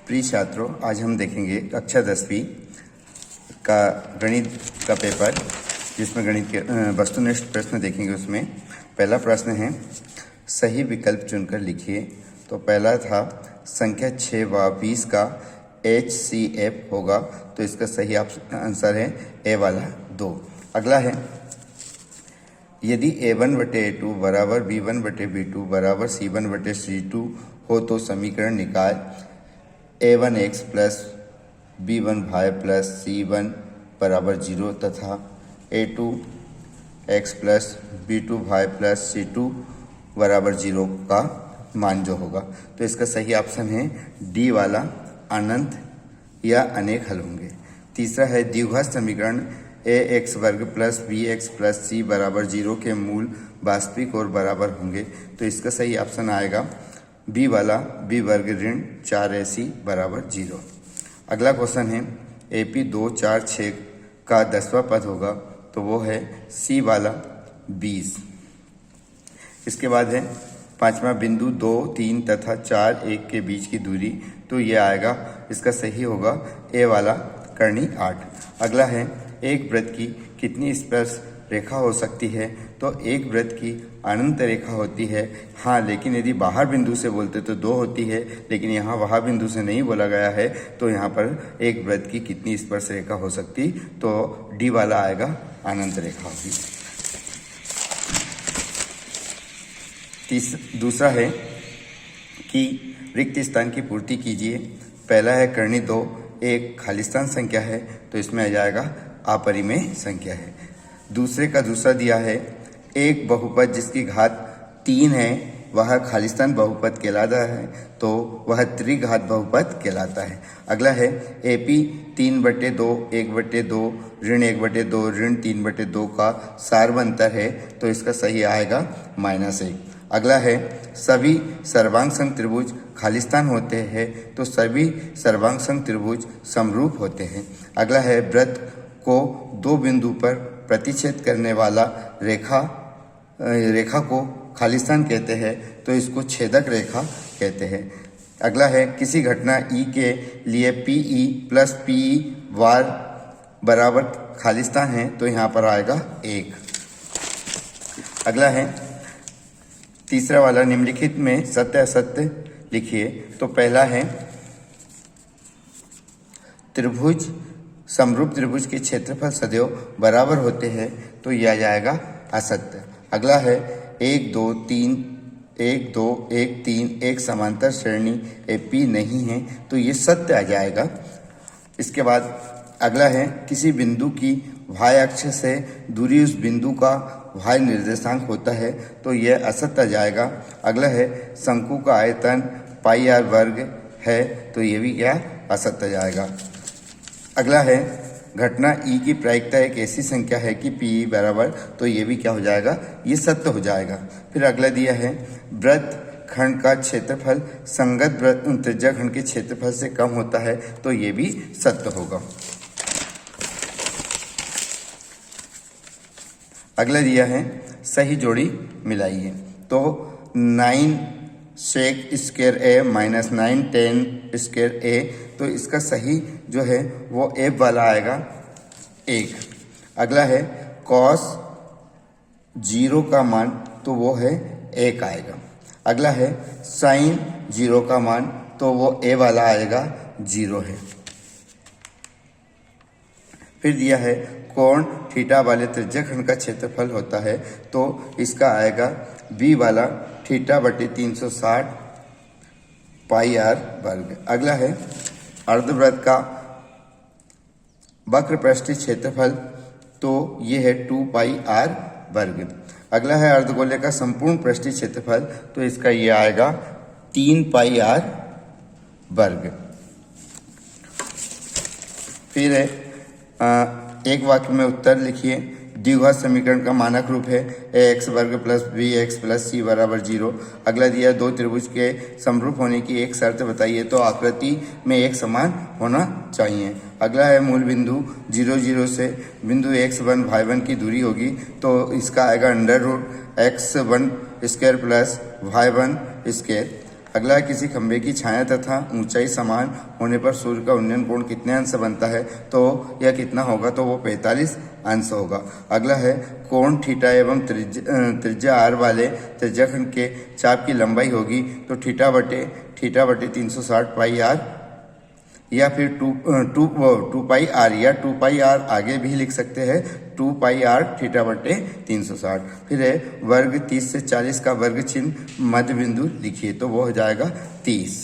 प्रिय छात्रों, आज हम देखेंगे कक्षा 10वीं का गणित का पेपर, जिसमें गणित के वस्तुनिष्ठ प्रश्न देखेंगे। उसमें पहला प्रश्न है, सही विकल्प चुनकर लिखिए। तो पहला था संख्या 6 व 20 का HCF होगा, तो इसका सही आंसर है ए वाला 2। अगला है, यदि A1/A2 बराबर B1/B2 बराबर C1/C2 हो तो समीकरण निकाल A1x plus B1y plus C1 बराबर 0 तथा A2x plus B2y plus C2 बराबर 0 का मान जो होगा। तो इसका सही ऑप्शन है डी वाला अनंत या अनेक हल होंगे। तीसरा है, द्विघात समीकरण ax वर्ग प्लस bx प्लस c बराबर 0 के मूल वास्तविक और बराबर होंगे। तो इसका सही ऑप्शन आएगा बी वाला b वर्ग ऋण 4ac बराबर 0। अगला क्वेश्चन है, AP 2, 4, 6 का 10वां पद होगा, तो वो है c वाला 20। इसके बाद है पांचवा, बिंदु 2, 3 तथा 4, 1 के बीच की दूरी, तो ये आएगा, इसका सही होगा ए वाला करनी 8। अगला है, एक वृत्त की कितनी स्पर्श रेखा हो सकती है? तो एक वृत्त की अनंत रेखा होती है। हाँ, लेकिन यदि बाहर बिंदु से बोलते तो 2 होती है, लेकिन यहाँ वहाँ बिंदु से नहीं बोला गया है, तो यहाँ पर एक वृत्त की कितनी स्पर्श रेखा हो सकती, तो डी वाला आएगा अनंत रेखा होगी। दूसरा है कि रिक्त स्थान की पूर्ति कीजिए। पहला है करनी 2, एक खालिस्तान संख्या है, तो इसमें आ जाएगा अपरिमेय संख्या है। दूसरे का दूसरा दिया है, एक बहुपद जिसकी घात 3 है वह खालिस्तान बहुपद कहलाता है, तो वह त्रिघात बहुपद कहलाता है। अगला है, AP 3/2 1/2 ऋण 1/2 ऋण 3/2 का सार्वंतर है, तो इसका सही आएगा -1। अगला है, सभी सर्वांग त्रिभुज खालिस्तान होते हैं, तो सभी सर्वांग त्रिभुज समरूप होते हैं। अगला है, वृत्त को 2 बिंदु पर प्रतिच्छेद करने वाला रेखा को खालिस्तान कहते हैं, तो इसको छेदक रेखा कहते हैं। अगला है, किसी घटना E के लिए PE प्लस PE वार बराबर खालिस्तान है, तो यहाँ पर आएगा 1। अगला है, तीसरा वाला, निम्नलिखित में सत्य असत्य लिखिए। तो पहला है, त्रिभुज समरूप त्रिभुज के क्षेत्रफल सदैव बराबर होते हैं, तो यह आ जाएगा असत्य। अगला है, 1 2 3 1 2 1 3 एक समांतर श्रेणी AP नहीं है, तो ये सत्य आ जाएगा। इसके बाद अगला है, किसी बिंदु की y अक्ष से दूरी उस बिंदु का y निर्देशांक होता है, तो यह असत्य आ जाएगा। अगला है, शंकु का आयतन πr वर्ग है, तो ये भी क्या असत्य आ जाएगा। अगला है, घटना E की प्रायिकता एक ऐसी संख्या है कि PE बराबर, तो ये भी क्या हो जाएगा, ये सत्य हो जाएगा। फिर अगला दिया है, वृत्त खंड का क्षेत्रफल संगत त्रिज्या खंड के क्षेत्रफल से कम होता है, तो ये भी सत्य होगा। अगला दिया है, सही जोड़ी मिलाइए। तो 9 sec square A minus 9 tan square A, तो इसका सही जो है वो F वाला आएगा 1। अगला है, cos 0 का मान, तो वो है 1 आएगा। अगला है, sin 0 का मान, तो वो A वाला आएगा 0 है। फिर दिया है, कोण थीटा वाले त्रिज्याखंड का क्षेत्रफल होता है, तो इसका आएगा B वाला θ/360 πr वर्ग। अगला है, अर्धवृत्त का वक्र पृष्ठीय क्षेत्रफल, तो ये है 2πr वर्ग। अगला है, अर्धगोले का संपूर्ण पृष्ठीय क्षेत्रफल, तो इसका ये आएगा 3πr वर्ग। फिर है, एक वाक्य में उत्तर लिखिए। द्विघात समीकरण का मानक रूप है ax वर्ग प्लस bx प्लस c बराबर 0। अगला दिया, 2 त्रिभुज के समरूप होने की एक शर्त बताइए, तो आकृति में एक समान होना चाहिए। अगला है, मूल बिंदु 0 0 से बिंदु x1 y1 की दूरी होगी, तो इसका आएगा √x1 square plus y1 square. अगला है किसी खंभे की छाया तथा ऊंचाई समान होने पर सूर्य का उन्नयन कोण कितने अंश बनता है, तो यह कितना होगा, तो वो 45 अंश होगा। अगला है कोण थीटा एवं त्रिज्या आर वाले त्रिज्याखंड के चाप की लंबाई होगी तो थीटा बटे 360 पाई आर या फिर टू पाई आर या 2 पाई आर आगे भी लिख सकते हैं 2 पाई आर थीटा बटे 360। फिर है वर्ग 30 से 40 का वर्ग चिन्ह मध्य बिंदु लिखिए तो वो हो जाएगा 30।